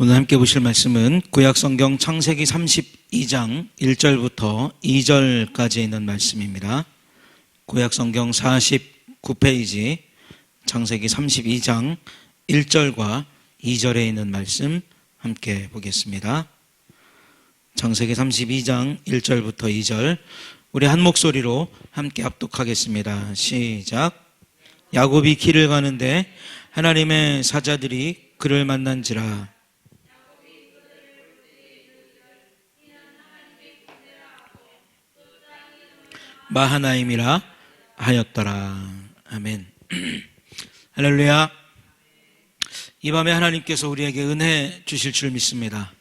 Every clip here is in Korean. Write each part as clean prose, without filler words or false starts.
오늘 함께 보실 말씀은 구약성경 창세기 32장 1절부터 2절까지 있는 말씀입니다. 구약성경 49페이지 창세기 32장 1절과 2절에 있는 말씀 함께 보겠습니다. 창세기 32장 1절부터 2절 우리 한 목소리로 함께 합독하겠습니다. 시작. 야곱이 길을 가는데 하나님의 사자들이 그를 만난지라. 마하나임이라 하였더라. 아멘. 할렐루야. 이 밤에 하나님께서 우리에게 은혜 주실 줄 믿습니다.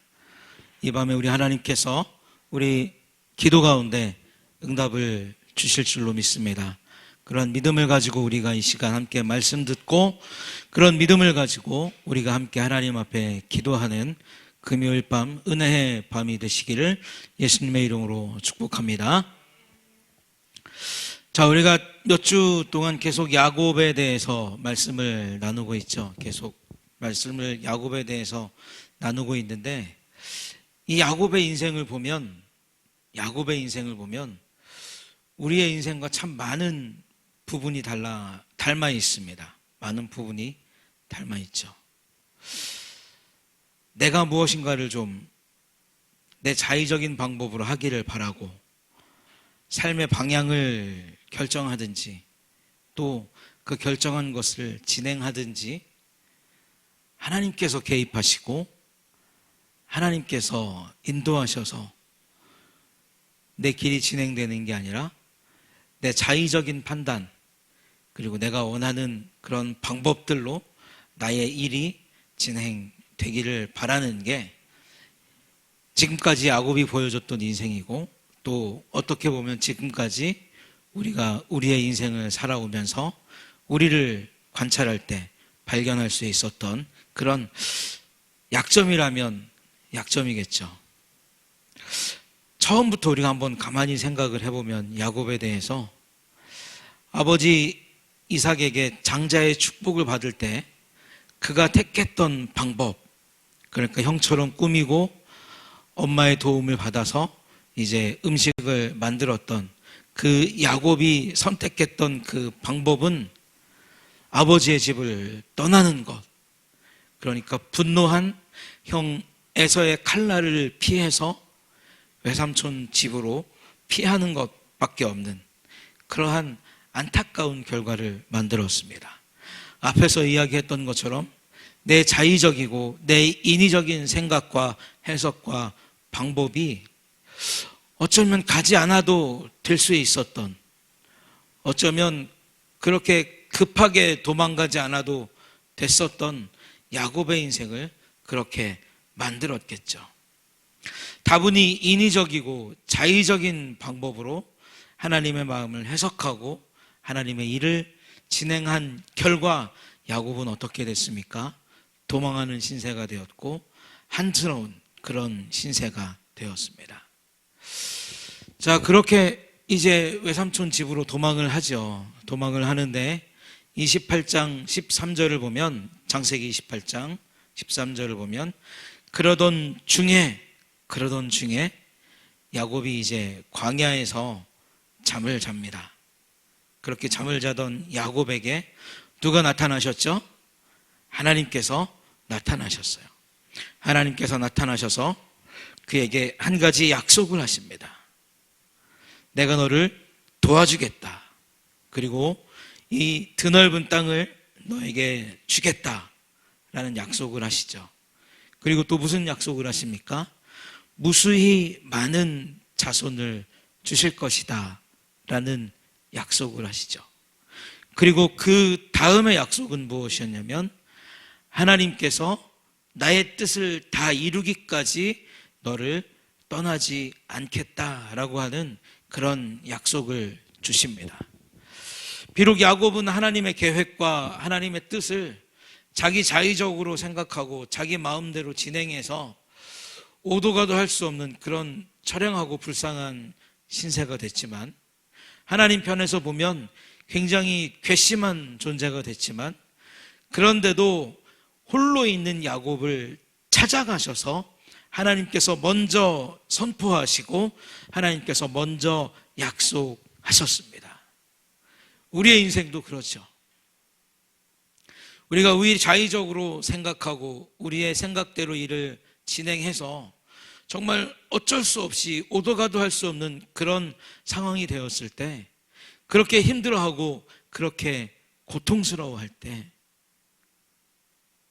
이 밤에 우리 하나님께서 우리 기도 가운데 응답을 주실 줄로 믿습니다. 그런 믿음을 가지고 우리가 이 시간 함께 말씀 듣고, 그런 믿음을 가지고 우리가 함께 하나님 앞에 기도하는 금요일 밤 은혜의 밤이 되시기를 예수님의 이름으로 축복합니다. 자, 우리가 몇 주 동안 계속 야곱에 대해서 말씀을 나누고 있죠. 계속 말씀을 야곱에 대해서 나누고 있는데, 이 야곱의 인생을 보면 우리의 인생과 참 많은 부분이 닮아 있습니다. 많은 부분이 닮아 있죠. 내가 무엇인가를 좀 내 자의적인 방법으로 하기를 바라고, 삶의 방향을 결정하든지 또 그 결정한 것을 진행하든지 하나님께서 개입하시고 하나님께서 인도하셔서 내 길이 진행되는 게 아니라 내 자의적인 판단, 그리고 내가 원하는 그런 방법들로 나의 일이 진행되기를 바라는 게 지금까지 야곱이 보여줬던 인생이고, 또 어떻게 보면 지금까지 우리가 우리의 인생을 살아오면서 우리를 관찰할 때 발견할 수 있었던 그런 약점이라면 약점이겠죠. 처음부터 우리가 한번 가만히 생각을 해보면 야곱에 대해서 아버지 이삭에게 장자의 축복을 받을 때 그가 택했던 방법, 그러니까 형처럼 꾸미고 엄마의 도움을 받아서 이제 음식을 만들었던 그 야곱이 선택했던 그 방법은 아버지의 집을 떠나는 것, 그러니까 분노한 형 에서의 칼날을 피해서 외삼촌 집으로 피하는 것밖에 없는 그러한 안타까운 결과를 만들었습니다. 앞에서 이야기했던 것처럼 내 자의적이고 내 인위적인 생각과 해석과 방법이 어쩌면 가지 않아도 될 수 있었던, 어쩌면 그렇게 급하게 도망가지 않아도 됐었던 야곱의 인생을 그렇게 만들었겠죠. 다분히 인위적이고 자의적인 방법으로 하나님의 마음을 해석하고 하나님의 일을 진행한 결과 야곱은 어떻게 됐습니까? 도망하는 신세가 되었고 한스러운 그런 신세가 되었습니다. 자, 그렇게 이제 외삼촌 집으로 도망을 하죠. 도망을 하는데 28장 13절을 보면, 창세기 28장 13절을 보면 그러던 중에 야곱이 이제 광야에서 잠을 잡니다. 그렇게 잠을 자던 야곱에게 누가 나타나셨죠? 하나님께서 나타나셨어요. 하나님께서 나타나셔서 그에게 한 가지 약속을 하십니다. 내가 너를 도와주겠다. 그리고 이 드넓은 땅을 너에게 주겠다라는 약속을 하시죠. 그리고 또 무슨 약속을 하십니까? 무수히 많은 자손을 주실 것이다 라는 약속을 하시죠. 그리고 그 다음의 약속은 무엇이었냐면, 하나님께서 나의 뜻을 다 이루기까지 너를 떠나지 않겠다라고 하는 그런 약속을 주십니다. 비록 야곱은 하나님의 계획과 하나님의 뜻을 자기 자의적으로 생각하고 자기 마음대로 진행해서 오도 가도 할 수 없는 그런 처량하고 불쌍한 신세가 됐지만, 하나님 편에서 보면 굉장히 괘씸한 존재가 됐지만, 그런데도 홀로 있는 야곱을 찾아가셔서 하나님께서 먼저 선포하시고 하나님께서 먼저 약속하셨습니다. 우리의 인생도 그렇죠. 우리가 자의적으로 생각하고 우리의 생각대로 일을 진행해서 정말 어쩔 수 없이 오도 가도 할 수 없는 그런 상황이 되었을 때, 그렇게 힘들어하고 그렇게 고통스러워할 때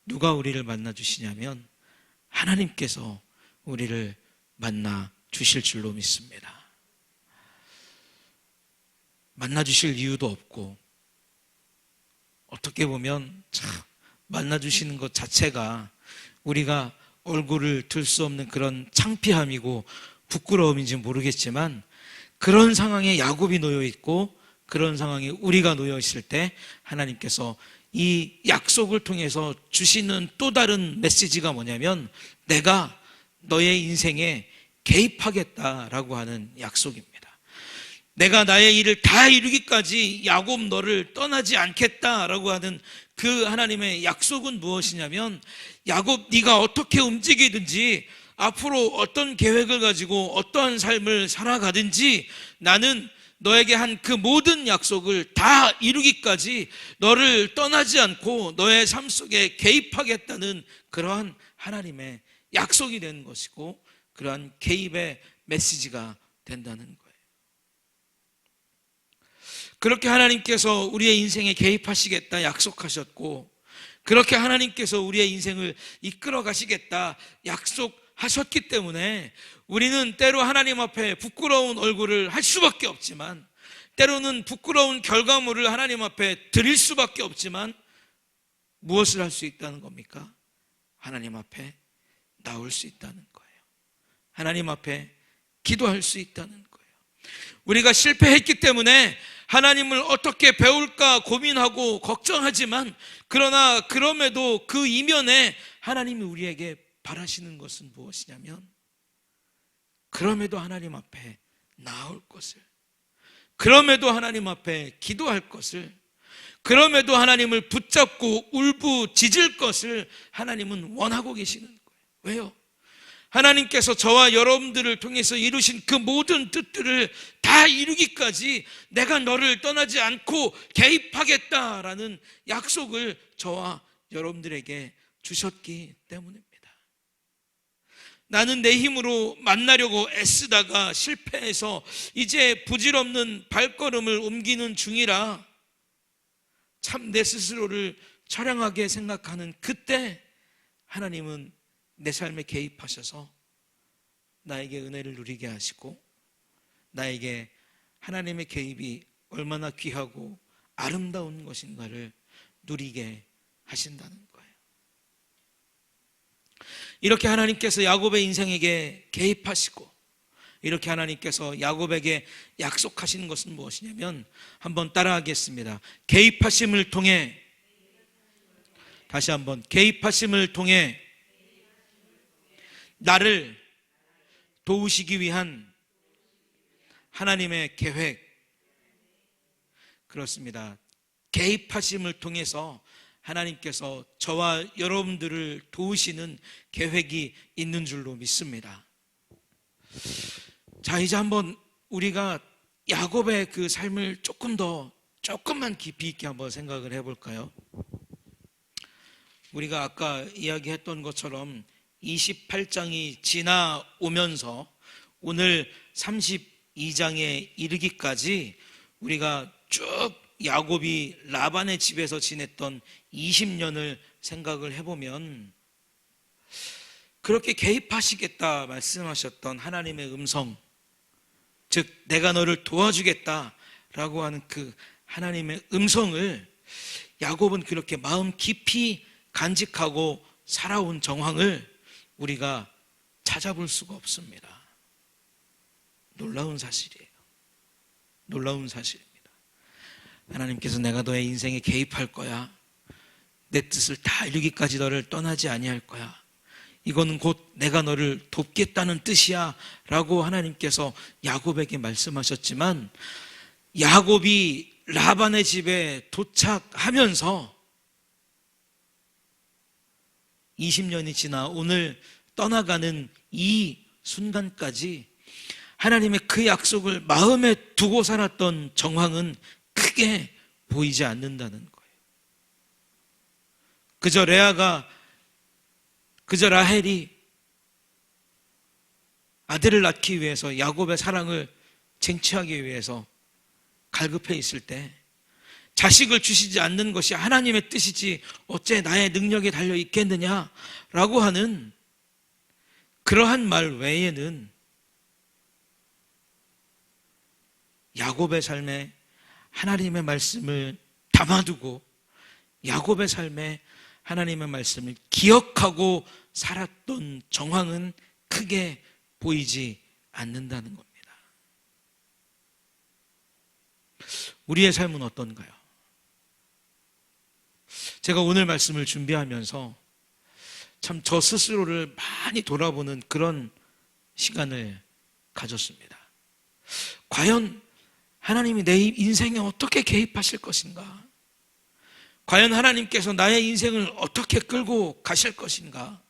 누가 우리를 만나 주시냐면 하나님께서 우리를 만나 주실 줄로 믿습니다. 만나 주실 이유도 없고, 어떻게 보면 참 만나 주시는 것 자체가 우리가 얼굴을 들 수 없는 그런 창피함이고 부끄러움인지 모르겠지만, 그런 상황에 야곱이 놓여 있고 그런 상황에 우리가 놓여 있을 때 하나님께서 이 약속을 통해서 주시는 또 다른 메시지가 뭐냐면, 내가 너의 인생에 개입하겠다라고 하는 약속입니다. 내가 나의 일을 다 이루기까지 야곱 너를 떠나지 않겠다라고 하는 그 하나님의 약속은 무엇이냐면, 야곱 네가 어떻게 움직이든지 앞으로 어떤 계획을 가지고 어떠한 삶을 살아가든지 나는 너에게 한 그 모든 약속을 다 이루기까지 너를 떠나지 않고 너의 삶 속에 개입하겠다는 그러한 하나님의 약속이 되는 것이고, 그러한 개입의 메시지가 된다는 거예요. 그렇게 하나님께서 우리의 인생에 개입하시겠다 약속하셨고, 그렇게 하나님께서 우리의 인생을 이끌어 가시겠다 약속하셨기 때문에 우리는 때로 하나님 앞에 부끄러운 얼굴을 할 수밖에 없지만, 때로는 부끄러운 결과물을 하나님 앞에 드릴 수밖에 없지만, 무엇을 할 수 있다는 겁니까? 하나님 앞에 나올 수 있다는 거예요. 하나님 앞에 기도할 수 있다는 거예요. 우리가 실패했기 때문에 하나님을 어떻게 배울까 고민하고 걱정하지만, 그러나 그럼에도 그 이면에 하나님이 우리에게 바라시는 것은 무엇이냐면, 그럼에도 하나님 앞에 나올 것을, 그럼에도 하나님 앞에 기도할 것을, 그럼에도 하나님을 붙잡고 울부짖을 것을 하나님은 원하고 계시는 거예요. 왜요? 하나님께서 저와 여러분들을 통해서 이루신 그 모든 뜻들을 다 이루기까지 내가 너를 떠나지 않고 개입하겠다라는 약속을 저와 여러분들에게 주셨기 때문입니다. 나는 내 힘으로 만나려고 애쓰다가 실패해서 이제 부질없는 발걸음을 옮기는 중이라 참 내 스스로를 처량하게 생각하는 그때 하나님은 내 삶에 개입하셔서 나에게 은혜를 누리게 하시고, 나에게 하나님의 개입이 얼마나 귀하고 아름다운 것인가를 누리게 하신다는 거예요. 이렇게 하나님께서 야곱의 인생에게 개입하시고, 이렇게 하나님께서 야곱에게 약속하시는 것은 무엇이냐면, 한번 따라하겠습니다. 개입하심을 통해, 다시 한번, 개입하심을 통해 나를 도우시기 위한 하나님의 계획. 그렇습니다. 개입하심을 통해서 하나님께서 저와 여러분들을 도우시는 계획이 있는 줄로 믿습니다. 자, 이제 한번 우리가 야곱의 그 삶을 조금만 깊이 있게 한번 생각을 해볼까요? 우리가 아까 이야기했던 것처럼 28장이 지나오면서 오늘 32장에 이르기까지 우리가 쭉 야곱이 라반의 집에서 지냈던 20년을 생각을 해보면, 그렇게 개입하시겠다 말씀하셨던 하나님의 음성, 즉 내가 너를 도와주겠다라고 하는 그 하나님의 음성을 야곱은 그렇게 마음 깊이 간직하고 살아온 정황을 우리가 찾아볼 수가 없습니다. 놀라운 사실이에요. 놀라운 사실입니다. 하나님께서 내가 너의 인생에 개입할 거야, 내 뜻을 다 이루기까지 너를 떠나지 아니할 거야, 이거는 곧 내가 너를 돕겠다는 뜻이야 라고 하나님께서 야곱에게 말씀하셨지만, 야곱이 라반의 집에 도착하면서 20년이 지나 오늘 떠나가는 이 순간까지 하나님의 그 약속을 마음에 두고 살았던 정황은 크게 보이지 않는다는 거예요. 그저 라헬이 아들을 낳기 위해서 야곱의 사랑을 쟁취하기 위해서 갈급해 있을 때 자식을 주시지 않는 것이 하나님의 뜻이지 어째 나의 능력에 달려 있겠느냐라고 하는 그러한 말 외에는 야곱의 삶에 하나님의 말씀을 담아두고 야곱의 삶에 하나님의 말씀을 기억하고 살았던 정황은 크게 보이지 않는다는 겁니다. 우리의 삶은 어떤가요? 제가 오늘 말씀을 준비하면서 참 저 스스로를 많이 돌아보는 그런 시간을 가졌습니다. 과연 하나님이 내 인생에 어떻게 개입하실 것인가? 과연 하나님께서 나의 인생을 어떻게 끌고 가실 것인가?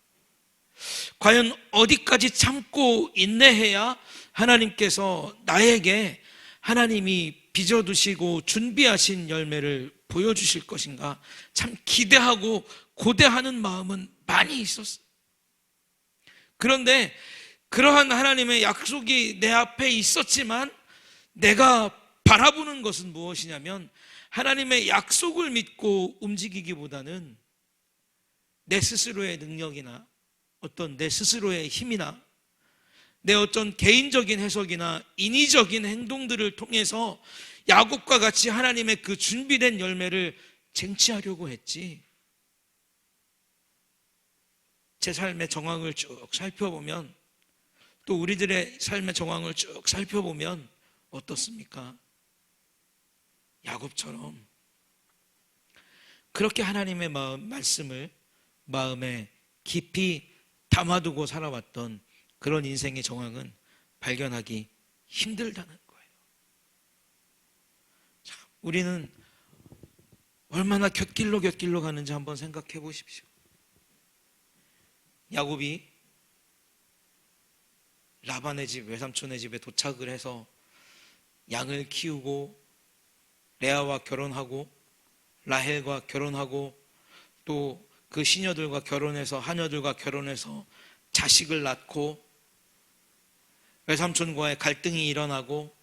과연 어디까지 참고 인내해야 하나님께서 나에게 하나님이 빚어두시고 준비하신 열매를 보여주실 것인가? 참 기대하고 고대하는 마음은 많이 있었어요. 그런데 그러한 하나님의 약속이 내 앞에 있었지만 내가 바라보는 것은 무엇이냐면 하나님의 약속을 믿고 움직이기보다는 내 스스로의 능력이나 어떤 내 스스로의 힘이나 내 어떤 개인적인 해석이나 인위적인 행동들을 통해서 야곱과 같이 하나님의 그 준비된 열매를 쟁취하려고 했지, 제 삶의 정황을 쭉 살펴보면, 또 우리들의 삶의 정황을 쭉 살펴보면 어떻습니까? 야곱처럼 그렇게 하나님의 말씀을 마음에 깊이 담아두고 살아왔던 그런 인생의 정황은 발견하기 힘들다는 거예요. 자, 우리는 얼마나 곁길로 가는지 한번 생각해 보십시오. 야곱이 라반의 집, 외삼촌의 집에 도착을 해서 양을 키우고 레아와 결혼하고 라헬과 결혼하고 또 그 시녀들과 결혼해서 하녀들과 결혼해서 자식을 낳고 외삼촌과의 갈등이 일어나고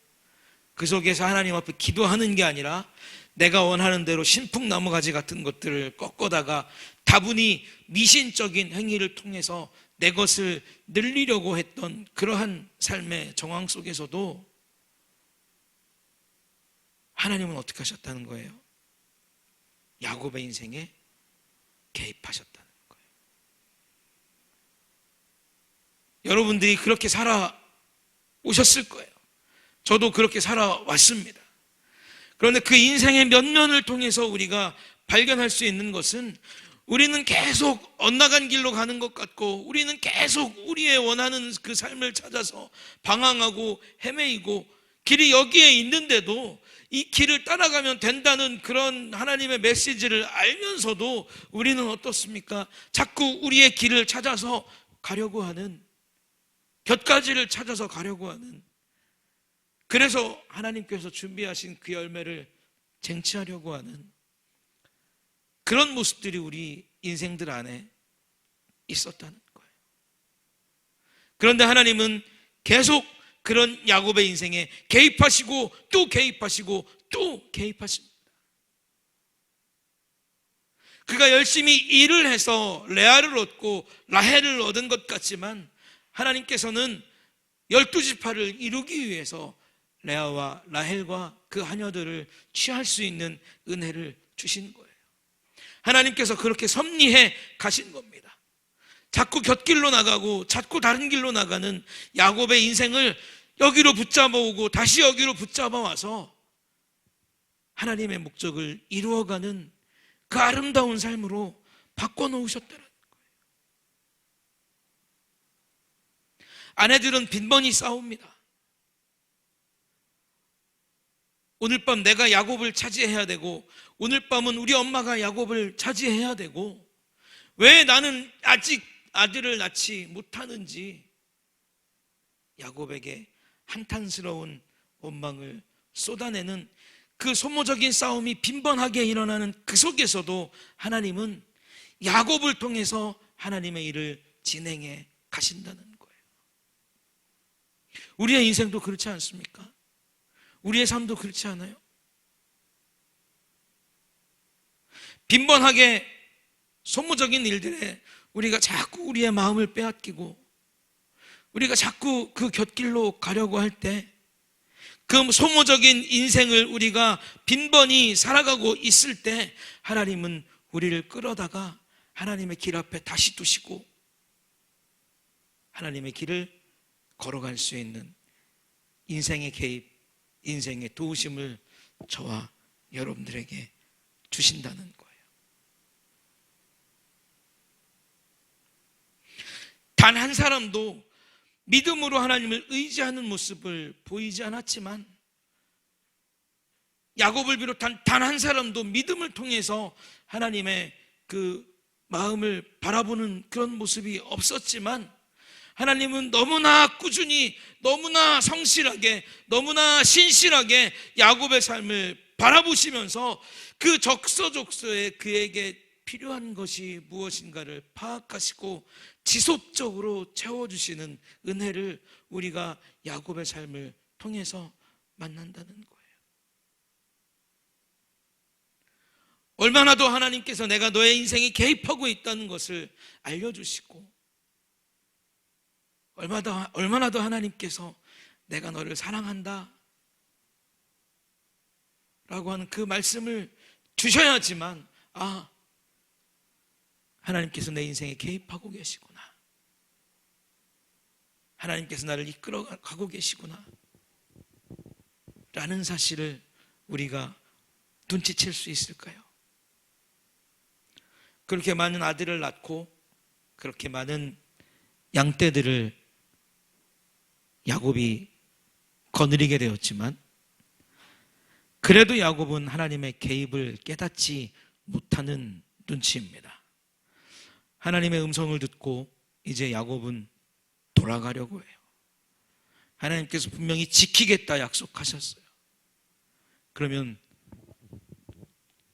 그 속에서 하나님 앞에 기도하는 게 아니라 내가 원하는 대로 신풍나무 가지 같은 것들을 꺾어다가 다분히 미신적인 행위를 통해서 내 것을 늘리려고 했던 그러한 삶의 정황 속에서도 하나님은 어떻게 하셨다는 거예요? 야곱의 인생에 개입하셨다는 거예요. 여러분들이 그렇게 살아오셨을 거예요. 저도 그렇게 살아왔습니다. 그런데 그 인생의 면면을 통해서 우리가 발견할 수 있는 것은 우리는 계속 엇나간 길로 가는 것 같고 우리는 계속 우리의 원하는 그 삶을 찾아서 방황하고 헤매이고 길이 여기에 있는데도 이 길을 따라가면 된다는 그런 하나님의 메시지를 알면서도 우리는 어떻습니까? 자꾸 우리의 길을 찾아서 가려고 하는, 곁가지를 찾아서 가려고 하는, 그래서 하나님께서 준비하신 그 열매를 쟁취하려고 하는 그런 모습들이 우리 인생들 안에 있었다는 거예요. 그런데 하나님은 계속 그런 야곱의 인생에 개입하시고 또 개입하시고 또 개입하십니다. 그가 열심히 일을 해서 레아를 얻고 라헬을 얻은 것 같지만 하나님께서는 12지파를 이루기 위해서 레아와 라헬과 그 하녀들을 취할 수 있는 은혜를 주신 거예요. 하나님께서 그렇게 섭리해 가신 겁니다. 자꾸 곁길로 나가고 자꾸 다른 길로 나가는 야곱의 인생을 여기로 붙잡아 오고 다시 여기로 붙잡아 와서 하나님의 목적을 이루어가는 그 아름다운 삶으로 바꿔놓으셨다는 거예요. 아내들은 빈번히 싸웁니다. 오늘 밤 내가 야곱을 차지해야 되고 오늘 밤은 우리 엄마가 야곱을 차지해야 되고 왜 나는 아직 아들을 낳지 못하는지 야곱에게 한탄스러운 원망을 쏟아내는 그 소모적인 싸움이 빈번하게 일어나는 그 속에서도 하나님은 야곱을 통해서 하나님의 일을 진행해 가신다는 거예요. 우리의 인생도 그렇지 않습니까? 우리의 삶도 그렇지 않아요? 빈번하게 소모적인 일들에 우리가 자꾸 우리의 마음을 빼앗기고 우리가 자꾸 그 곁길로 가려고 할 때 그 소모적인 인생을 우리가 빈번히 살아가고 있을 때 하나님은 우리를 끌어다가 하나님의 길 앞에 다시 두시고 하나님의 길을 걸어갈 수 있는 인생의 개입, 인생의 도우심을 저와 여러분들에게 주신다는 거예요. 단 한 사람도 믿음으로 하나님을 의지하는 모습을 보이지 않았지만 야곱을 비롯한 단 한 사람도 믿음을 통해서 하나님의 그 마음을 바라보는 그런 모습이 없었지만 하나님은 너무나 꾸준히, 너무나 성실하게, 너무나 신실하게 야곱의 삶을 바라보시면서 그 적서적소에 그에게 필요한 것이 무엇인가를 파악하시고 지속적으로 채워주시는 은혜를 우리가 야곱의 삶을 통해서 만난다는 거예요. 얼마나 더 하나님께서 내가 너의 인생에 개입하고 있다는 것을 알려주시고 얼마나 더 하나님께서 내가 너를 사랑한다 라고 하는 그 말씀을 주셔야지만 하나님께서 내 인생에 개입하고 계시구나, 하나님께서 나를 이끌어가고 계시구나 라는 사실을 우리가 눈치챌 수 있을까요? 그렇게 많은 아들을 낳고 그렇게 많은 양떼들을 야곱이 거느리게 되었지만 그래도 야곱은 하나님의 개입을 깨닫지 못하는 눈치입니다. 하나님의 음성을 듣고 이제 야곱은 돌아가려고 해요. 하나님께서 분명히 지키겠다 약속하셨어요. 그러면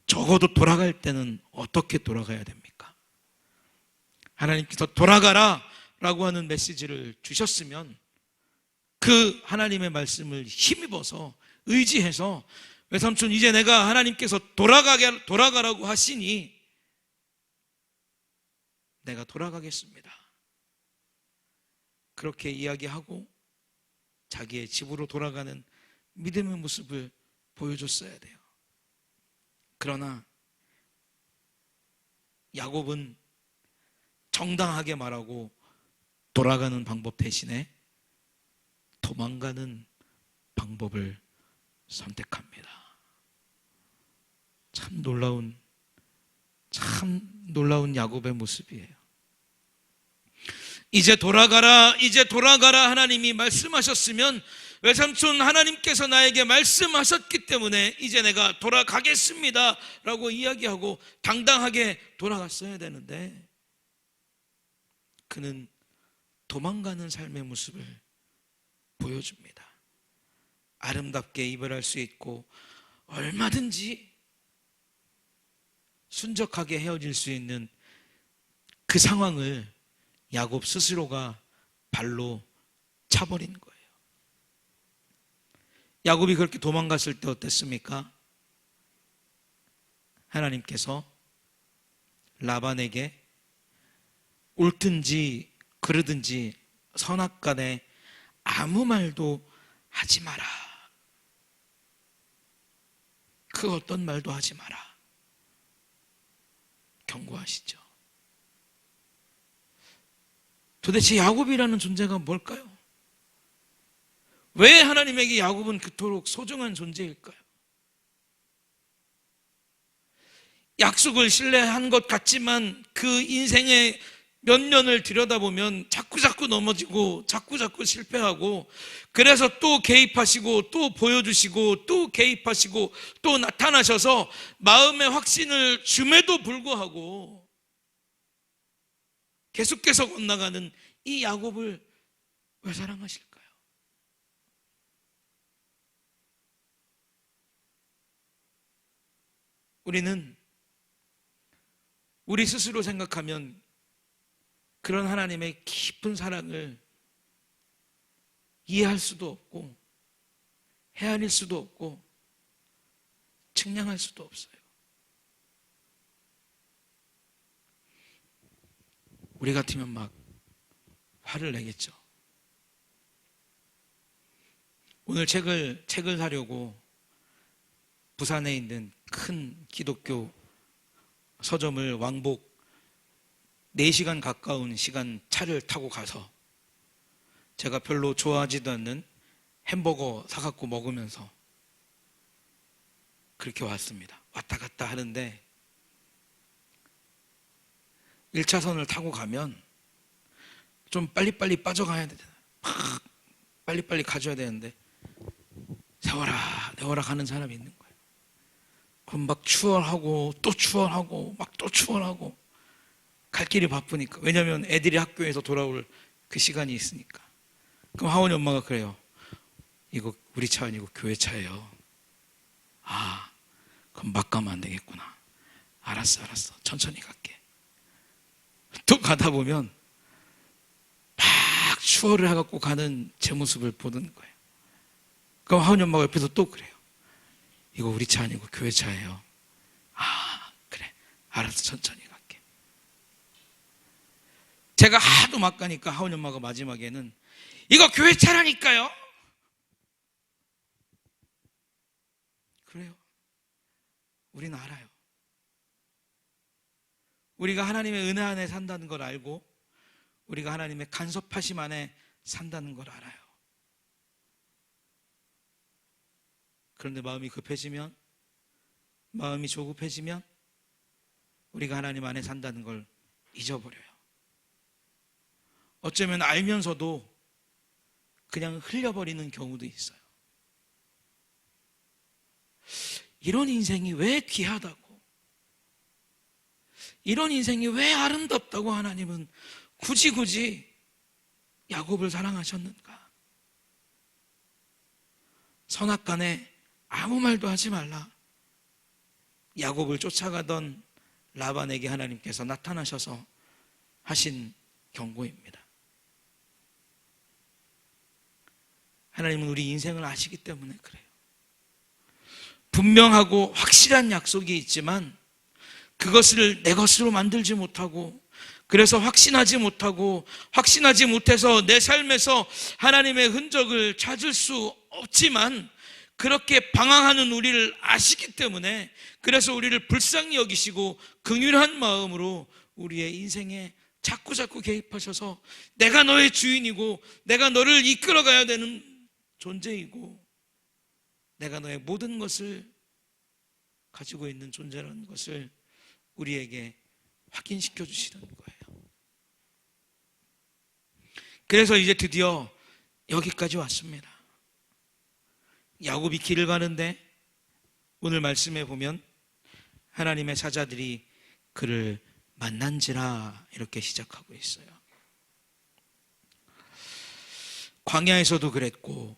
적어도 돌아갈 때는 어떻게 돌아가야 됩니까? 하나님께서 돌아가라 라고 하는 메시지를 주셨으면 그 하나님의 말씀을 힘입어서 의지해서 외삼촌 이제 내가 하나님께서 돌아가라고 하시니 내가 돌아가겠습니다. 그렇게 이야기하고 자기의 집으로 돌아가는 믿음의 모습을 보여줬어야 돼요. 그러나 야곱은 정당하게 말하고 돌아가는 방법 대신에 도망가는 방법을 선택합니다. 참 놀라운 야곱의 모습이에요. 이제 돌아가라 하나님이 말씀하셨으면 외삼촌 하나님께서 나에게 말씀하셨기 때문에 이제 내가 돌아가겠습니다 라고 이야기하고 당당하게 돌아갔어야 되는데 그는 도망가는 삶의 모습을 보여줍니다. 아름답게 이별할 수 있고 얼마든지 순적하게 헤어질 수 있는 그 상황을 야곱 스스로가 발로 차버린 거예요. 야곱이 그렇게 도망갔을 때 어땠습니까? 하나님께서 라반에게 옳든지 그르든지 선악간에 아무 말도 하지 마라. 그 어떤 말도 하지 마라. 경고하시죠. 도대체 야곱이라는 존재가 뭘까요? 왜 하나님에게 야곱은 그토록 소중한 존재일까요? 약속을 신뢰한 것 같지만 그 인생의 몇 년을 들여다보면 자꾸 넘어지고 자꾸 실패하고 그래서 또 개입하시고 또 보여주시고 또 개입하시고 또 나타나셔서 마음의 확신을 줌에도 불구하고 계속해서 건너가는 이 야곱을 왜 사랑하실까요? 우리는 우리 스스로 생각하면 그런 하나님의 깊은 사랑을 이해할 수도 없고 헤아릴 수도 없고 측량할 수도 없어요. 우리 같으면 막 화를 내겠죠. 오늘 책을 사려고 부산에 있는 큰 기독교 서점을 왕복 4시간 가까운 시간 차를 타고 가서 제가 별로 좋아하지도 않는 햄버거 사갖고 먹으면서 그렇게 왔습니다. 왔다 갔다 하는데 1차선을 타고 가면 좀 빨리빨리 빠져가야 되잖아요. 막 빨리빨리 가줘야 되는데 세워라 내워라 가는 사람이 있는 거예요. 그럼 막 추월하고 또 추월하고 막 또 추월하고 갈 길이 바쁘니까. 왜냐하면 애들이 학교에서 돌아올 그 시간이 있으니까. 그럼 하원이 엄마가 그래요. 이거 우리 차 아니고 교회 차예요. 아, 그럼 막 가면 안 되겠구나. 알았어 천천히 갈게. 또 가다 보면 막 추월을 해갖고 가는 제 모습을 보는 거예요. 그럼 하은이 엄마가 옆에서 또 그래요. 이거 우리 차 아니고 교회 차예요. 아, 그래. 알았어. 천천히 갈게. 제가 하도 막 가니까 하은이 엄마가 마지막에는 이거 교회 차라니까요. 그래요. 우리는 알아요. 우리가 하나님의 은혜 안에 산다는 걸 알고 우리가 하나님의 간섭하심 안에 산다는 걸 알아요. 그런데 마음이 급해지면, 마음이 조급해지면 우리가 하나님 안에 산다는 걸 잊어버려요. 어쩌면 알면서도 그냥 흘려버리는 경우도 있어요. 이런 인생이 왜 귀하다고, 이런 인생이 왜 아름답다고 하나님은 굳이 야곱을 사랑하셨는가? 선악간에 아무 말도 하지 말라. 야곱을 쫓아가던 라반에게 하나님께서 나타나셔서 하신 경고입니다. 하나님은 우리 인생을 아시기 때문에 그래요. 분명하고 확실한 약속이 있지만 그것을 내 것으로 만들지 못하고, 그래서 확신하지 못해서 내 삶에서 하나님의 흔적을 찾을 수 없지만 그렇게 방황하는 우리를 아시기 때문에, 그래서 우리를 불쌍히 여기시고 긍휼한 마음으로 우리의 인생에 자꾸 개입하셔서 내가 너의 주인이고 내가 너를 이끌어가야 되는 존재이고 내가 너의 모든 것을 가지고 있는 존재라는 것을 우리에게 확인시켜 주시는 거예요. 그래서 이제 드디어 여기까지 왔습니다. 야곱이 길을 가는데 오늘 말씀에 보면 하나님의 사자들이 그를 만난지라 이렇게 시작하고 있어요. 광야에서도 그랬고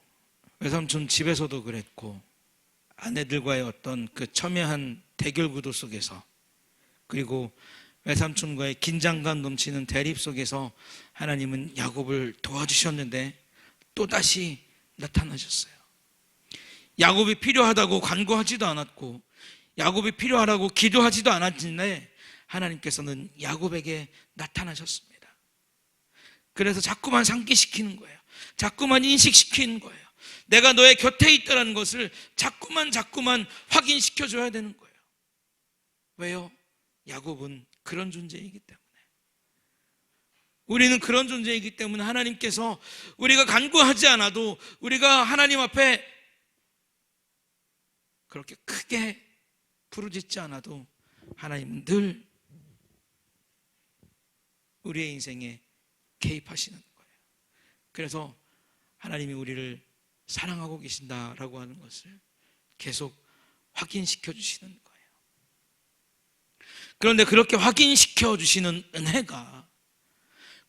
외삼촌 집에서도 그랬고 아내들과의 어떤 그 첨예한 대결 구도 속에서, 그리고 외삼촌과의 긴장감 넘치는 대립 속에서 하나님은 야곱을 도와주셨는데 또다시 나타나셨어요. 야곱이 필요하다고 간구하지도 않았고 야곱이 필요하다고 기도하지도 않았는데 하나님께서는 야곱에게 나타나셨습니다. 그래서 자꾸만 상기시키는 거예요. 자꾸만 인식시키는 거예요. 내가 너의 곁에 있다는 것을 자꾸만 확인시켜줘야 되는 거예요. 왜요? 야곱은 그런 존재이기 때문에. 우리는 그런 존재이기 때문에 하나님께서 우리가 간구하지 않아도, 우리가 하나님 앞에 그렇게 크게 부르짖지 않아도 하나님은 늘 우리의 인생에 개입하시는 거예요. 그래서 하나님이 우리를 사랑하고 계신다라고 하는 것을 계속 확인시켜 주시는 거예요. 그런데 그렇게 확인시켜 주시는 은혜가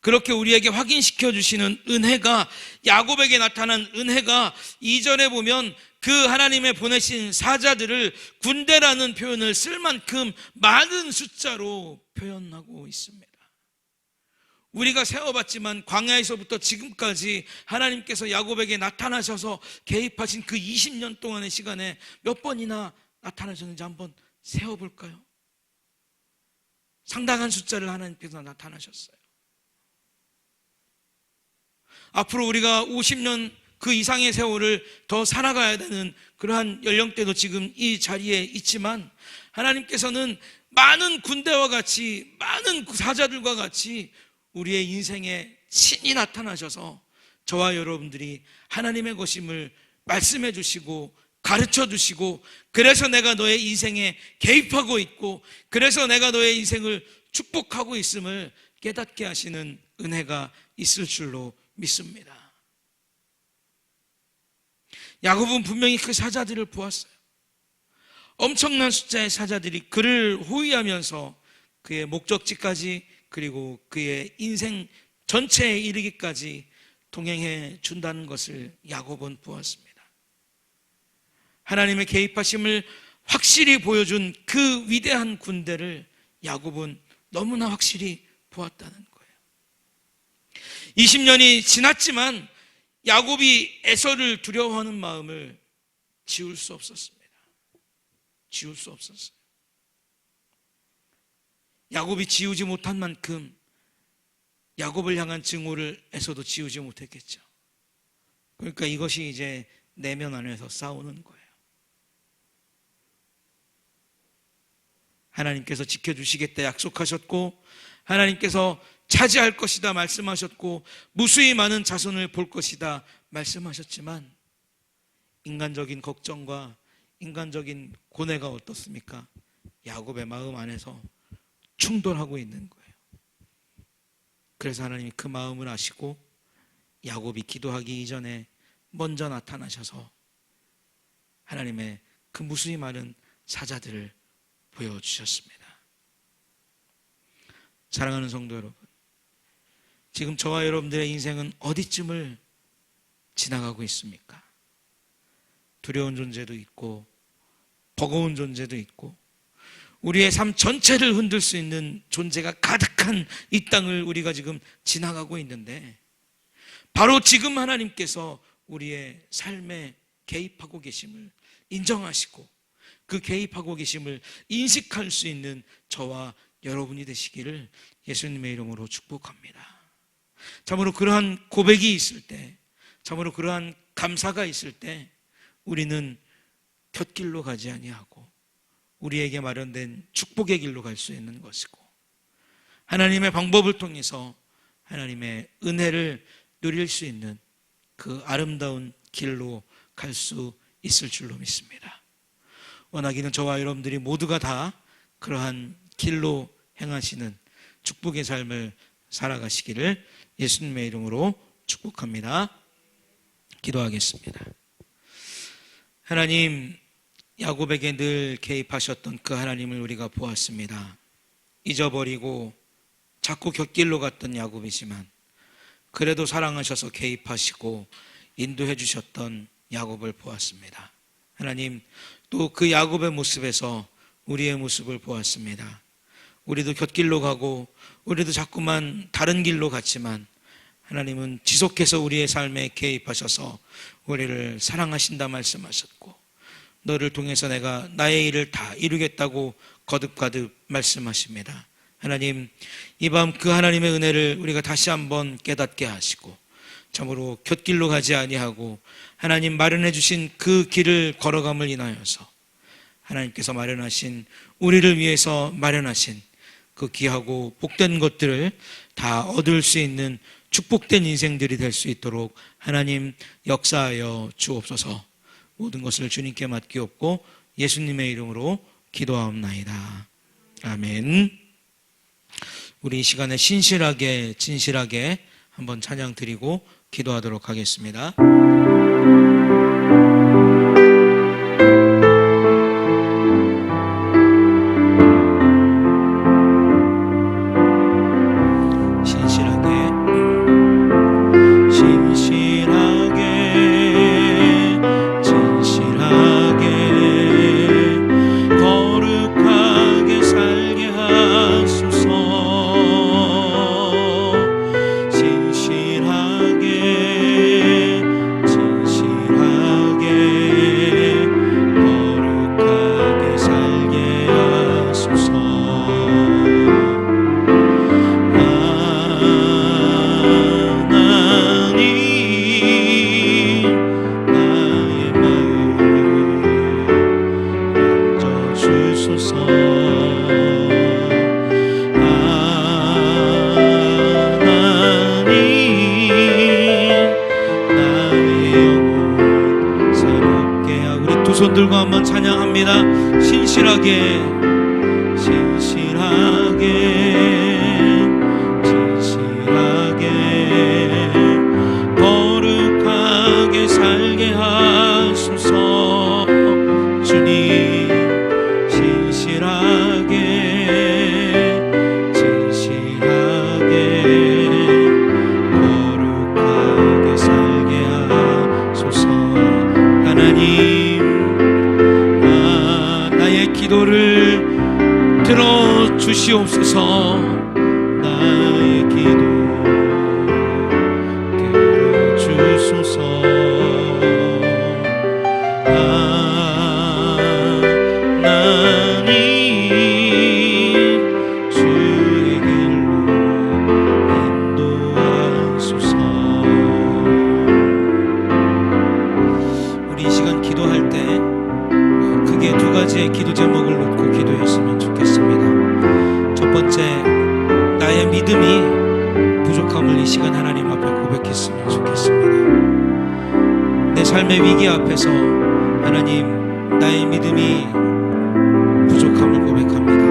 그렇게 우리에게 확인시켜 주시는 은혜가, 야곱에게 나타난 은혜가 이전에 보면 그 하나님의 보내신 사자들을 군대라는 표현을 쓸 만큼 많은 숫자로 표현하고 있습니다. 우리가 세워봤지만 광야에서부터 지금까지 하나님께서 야곱에게 나타나셔서 개입하신 그 20년 동안의 시간에 몇 번이나 나타나셨는지 한번 세어볼까요? 상당한 숫자를 하나님께서 나타나셨어요. 앞으로 우리가 50년 그 이상의 세월을 더 살아가야 되는 그러한 연령대도 지금 이 자리에 있지만, 하나님께서는 많은 군대와 같이, 많은 사자들과 같이 우리의 인생에 친히 나타나셔서 저와 여러분들이 하나님의 것임을 말씀해 주시고 가르쳐 주시고, 그래서 내가 너의 인생에 개입하고 있고, 그래서 내가 너의 인생을 축복하고 있음을 깨닫게 하시는 은혜가 있을 줄로 믿습니다. 야곱은 분명히 그 사자들을 보았어요. 엄청난 숫자의 사자들이 그를 호위하면서 그의 목적지까지, 그리고 그의 인생 전체에 이르기까지 동행해 준다는 것을 야곱은 보았습니다. 하나님의 개입하심을 확실히 보여준 그 위대한 군대를 야곱은 너무나 확실히 보았다는 거예요. 20년이 지났지만 야곱이 에서를 두려워하는 마음을 지울 수 없었습니다. 지울 수 없었어요. 야곱이 지우지 못한 만큼 야곱을 향한 증오를 에서도 지우지 못했겠죠. 그러니까 이것이 이제 내면 안에서 싸우는 거예요. 하나님께서 지켜주시겠다 약속하셨고, 하나님께서 차지할 것이다 말씀하셨고, 무수히 많은 자손을 볼 것이다 말씀하셨지만, 인간적인 걱정과 인간적인 고뇌가 어떻습니까? 야곱의 마음 안에서 충돌하고 있는 거예요. 그래서 하나님이 그 마음을 아시고 야곱이 기도하기 이전에 먼저 나타나셔서 하나님의 그 무수히 많은 사자들을 보여주셨습니다. 사랑하는 성도 여러분, 지금 저와 여러분들의 인생은 어디쯤을 지나가고 있습니까? 두려운 존재도 있고 버거운 존재도 있고, 우리의 삶 전체를 흔들 수 있는 존재가 가득한 이 땅을 우리가 지금 지나가고 있는데, 바로 지금 하나님께서 우리의 삶에 개입하고 계심을 인정하시고 그 개입하고 계심을 인식할 수 있는 저와 여러분이 되시기를 예수님의 이름으로 축복합니다. 참으로 그러한 고백이 있을 때, 참으로 그러한 감사가 있을 때 우리는 곁길로 가지 아니하고 우리에게 마련된 축복의 길로 갈 수 있는 것이고, 하나님의 방법을 통해서 하나님의 은혜를 누릴 수 있는 그 아름다운 길로 갈 수 있을 줄로 믿습니다. 원하기는 저와 여러분들이 모두가 다 그러한 길로 행하시는 축복의 삶을 살아가시기를 예수님의 이름으로 축복합니다. 기도하겠습니다. 하나님, 야곱에게 늘 개입하셨던 그 하나님을 우리가 보았습니다. 잊어버리고 자꾸 곁길로 갔던 야곱이지만 그래도 사랑하셔서 개입하시고 인도해 주셨던 야곱을 보았습니다. 하나님, 또 그 야곱의 모습에서 우리의 모습을 보았습니다. 우리도 곁길로 가고 우리도 자꾸만 다른 길로 갔지만 하나님은 지속해서 우리의 삶에 개입하셔서 우리를 사랑하신다 말씀하셨고, 너를 통해서 내가 나의 일을 다 이루겠다고 거듭거듭 말씀하십니다. 하나님, 이 밤 그 하나님의 은혜를 우리가 다시 한번 깨닫게 하시고 참으로 곁길로 가지 아니하고 하나님 마련해 주신 그 길을 걸어감을 인하여서 하나님께서 마련하신, 우리를 위해서 마련하신 그 귀하고 복된 것들을 다 얻을 수 있는 축복된 인생들이 될 수 있도록 하나님 역사하여 주옵소서. 모든 것을 주님께 맡기옵고 예수님의 이름으로 기도하옵나이다. 아멘. 우리 이 시간에 신실하게 진실하게 한번 찬양 드리고 기도하도록 하겠습니다. 신실하게 들고 한번 찬양합니다. 신실하게 거룩하게 살게 하소서. 주님 진실하게 거룩하게 살게 하소서. 하나님, 나의 기도를 들어주시옵소서. 나의 기도 들어주소서. 하나님, 주의 길로 인도하소서. 우리 이 시간 기도할 때 크게 두 가지의 기도 제목을 놓고 기도했으면 좋겠습니다. 첫 번째, 나의 믿음이 부족함을 이 시간 하나님 앞에 고백했으면 좋겠습니다. 내 삶의 위기 앞에서 하나님, 나의 믿음이 부족함을 고백합니다.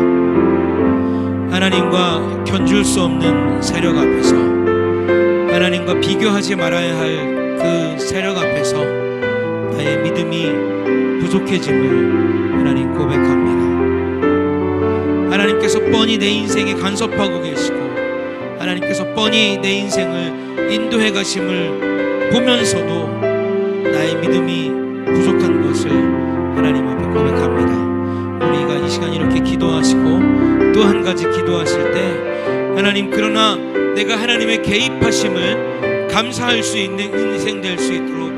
하나님과 견줄 수 없는 세력 앞에서, 하나님과 비교하지 말아야 할 그 세력 앞에서 나의 믿음이 부족해짐을 하나님 고백합니다. 하나님께서 뻔히 내 인생에 간섭하고 계시고, 하나님께서 뻔히 내 인생을 인도해 가심을 보면서도 나의 믿음이 부족한 것을 하나님 앞에 고백합니다. 우리가 이 시간 이렇게 기도하시고 또 한 가지 기도하실 때, 하나님, 그러나 내가 하나님의 개입하심을 감사할 수 있는 인생 될 수 있도록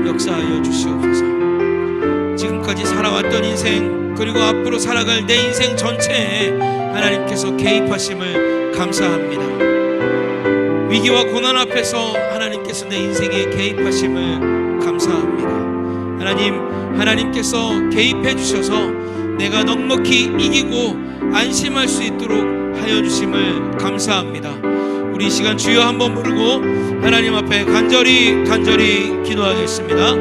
역사하여 주시옵소서. 지금까지 살아왔던 인생, 그리고 앞으로 살아갈 내 인생 전체에 하나님께서 개입하심을 감사합니다. 위기와 고난 앞에서 하나님께서 내 인생에 개입하심을 감사합니다. 하나님께서 개입해 주셔서 내가 넉넉히 이기고 안심할 수 있도록 하여 주심을 감사합니다. 우리 이 시간 주여 한번 부르고 하나님 앞에 간절히 기도하겠습니다.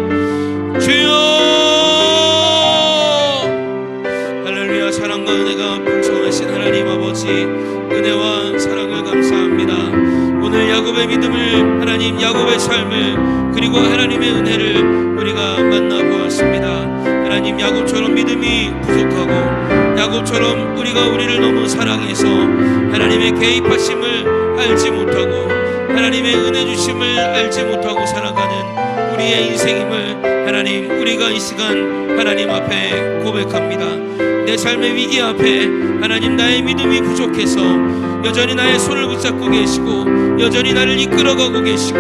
주여, 할렐루야. 사랑과 은혜가 풍성하신 하나님 아버지, 은혜와 사랑을 감사합니다. 오늘 야곱의 믿음을, 하나님, 야곱의 삶을, 그리고 하나님의 은혜를 우리가 만나보았습니다. 하나님, 야곱처럼 믿음이 부족하고 야곱처럼 우리를 너무 사랑해서 하나님의 개입하심을 알지 못하고 하나님의 은혜 주심을 알지 못하고 살아가는 우리의 인생임을 하나님, 우리가 이 시간 하나님 앞에 고백합니다. 내 삶의 위기 앞에 하나님, 나의 믿음이 부족해서 여전히 나의 손을 붙잡고 계시고 여전히 나를 이끌어가고 계시고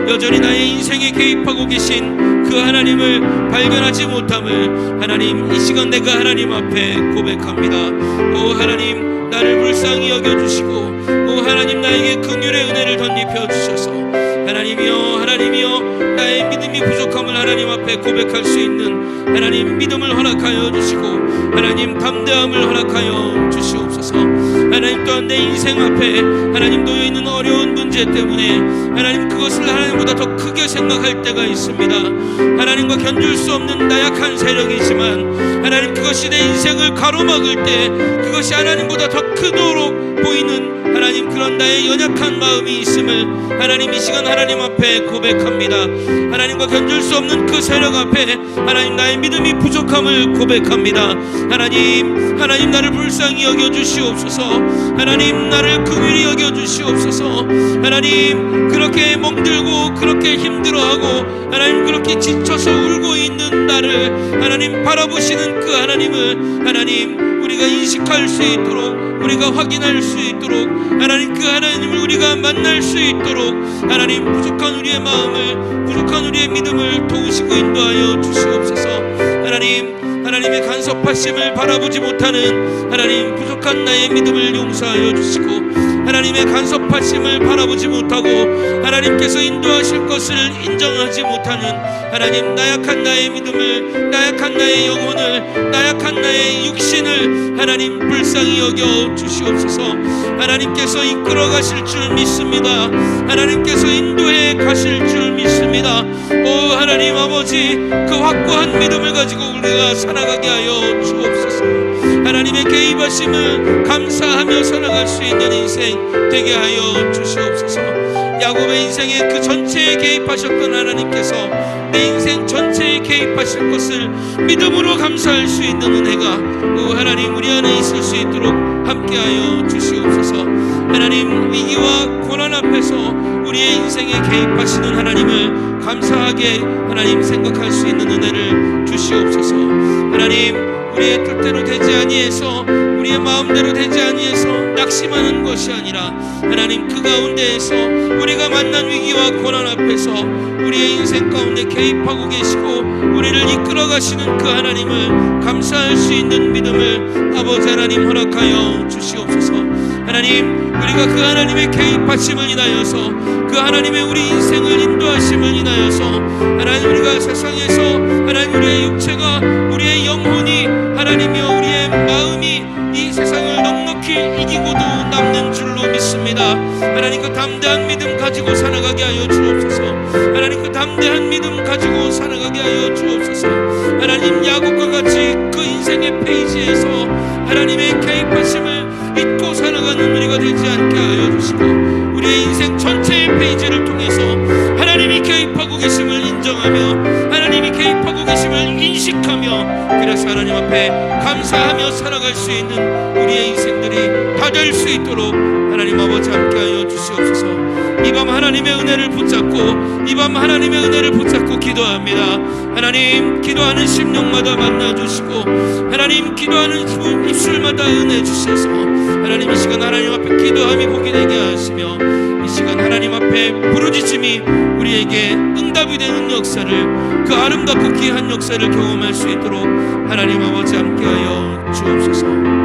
여전히 나의 인생에 개입하고 계신 그 하나님을 발견하지 못함을 하나님, 이 시간 내가 하나님 앞에 고백합니다. 오 하나님, 나를 불쌍히 여겨주시고 오 하나님, 나에게 긍휼의 은혜를 덧입혀 주셔서 하나님이여 나의 믿음이 부족함을 하나님 앞에 고백할 수 있는 하나님 믿음을 허락하여 주시고 하나님 담대함을 허락하여 주시옵소서. 하나님, 또한 내 인생 앞에 하나님 놓여있는 어려운 문제 때문에 하나님, 그것을 하나님보다 더 크게 생각할 때가 있습니다. 하나님과 견줄 수 없는 나약한 세력이지만 하나님, 그것이 내 인생을 가로막을 때 그것이 하나님보다 더 크도록 보이는 하나님, 그런 나의 연약한 마음이 있음을 하나님, 이 시간 하나님 앞에 고백합니다. 하나님과 견줄 수 없는 그 세력 앞에 하나님, 나의 믿음이 부족함을 고백합니다. 하나님 나를 불쌍히 여겨주시옵소서. 하나님, 나를 긍휼히 여겨주시옵소서. 하나님, 그렇게 멍들고 그렇게 힘들어하고 하나님, 그렇게 지쳐서 울고 있는 나를 하나님 바라보시는 그 하나님을 하나님, 우리가 인식할 수 있도록, 우리가 확인할 수 있도록, 하나님, 그 하나님을 우리가 만날 수 있도록 하나님, 부족한 우리의 마음을, 부족한 우리의 믿음을 도우시고 인도하여 주시옵소서. 하나님의 간섭하심을 바라보지 못하는 하나님, 부족한 나의 믿음을 용서하여 주시고 하나님의 간섭하심을 바라보지 못하고 하나님께서 인도하실 것을 인정하지 못하는 하나님, 나약한 나의 믿음을, 나약한 나의 영혼을, 나약한 나의 육신을 하나님 불쌍히 여겨 주시옵소서. 하나님께서 이끌어 가실 줄 믿습니다. 하나님께서 인도해 가실 줄 믿습니다. 오 하나님 아버지, 그 확고한 믿음을 가지고 우리가 살아가게 하여 주옵소서. 하나님의 개입하심을 감사하며 살아갈 수 있는 인생 되게 하여 주시옵소서. 야곱의 인생에 그 전체에 개입하셨던 하나님께서 내 인생 전체에 개입하실 것을 믿음으로 감사할 수 있는 은혜가 하나님 우리 안에 있을 수 있도록 함께하여 주시옵소서. 하나님, 위기와 고난 앞에서 우리의 인생에 개입하시는 하나님을 감사하게 하나님 생각할 수 있는 은혜를 주시옵소서. 하나님, 우리의 뜻대로 되지 아니해서, 우리의 마음대로 되지 아니해서 낙심하는 것이 아니라 하나님, 그 가운데에서 우리가 만난 위기와 고난 앞에서 우리의 인생 가운데 개입하고 계시고 우리를 이끌어 가시는 그 하나님을 감사할 수 있는 믿음을 아버지 하나님 허락하여 주시옵소서. 하나님, 우리가 그 하나님의 개입하심을 인하여서, 그 하나님의 우리 인생을 인도하심을 인하여서 하나님, 우리가 세상에서 하나님 우리의 육체가, 우리의 영혼이 하나님이여 우리의 마음이 이 세상을 넉넉히 이기고도 남는 줄로 믿습니다. 하나님, 그 담대한 믿음 가지고 살아가게 하여 주옵소서. 하나님, 그 담대한 믿음 가지고 살아가게 하여 주옵소서. 하나님, 야곱과 같이 그 인생의 페이지에서 하나님의 개입하심을 잊고 살아가는 우리가 되지 않게 하여 주시고 우리의 인생 전체의 페이지를 통해서 하나님이 개입하고 계심을 인정하며 하나님이 개입하고 계심을 인식하며 그래서 하나님 앞에 감사하며 살아갈 수 있는 우리의 인생들이 다 될 수 있도록 하나님 아버지 함께하여 주시옵소서. 이 밤 하나님의 은혜를 붙잡고, 이 밤 하나님의 은혜를 붙잡고 기도합니다. 하나님, 기도하는 심령마다 만나주시고 하나님, 기도하는 입술마다 은혜 주셔서 하나님, 이 시간 하나님 앞에 기도함이 복이 되게 하시며 이 시간 하나님 앞에 부르짖음이 우리에게 응답이 되는 역사를, 그 아름답고 귀한 역사를 경험할 수 있도록 하나님 아버지 함께하여 주옵소서.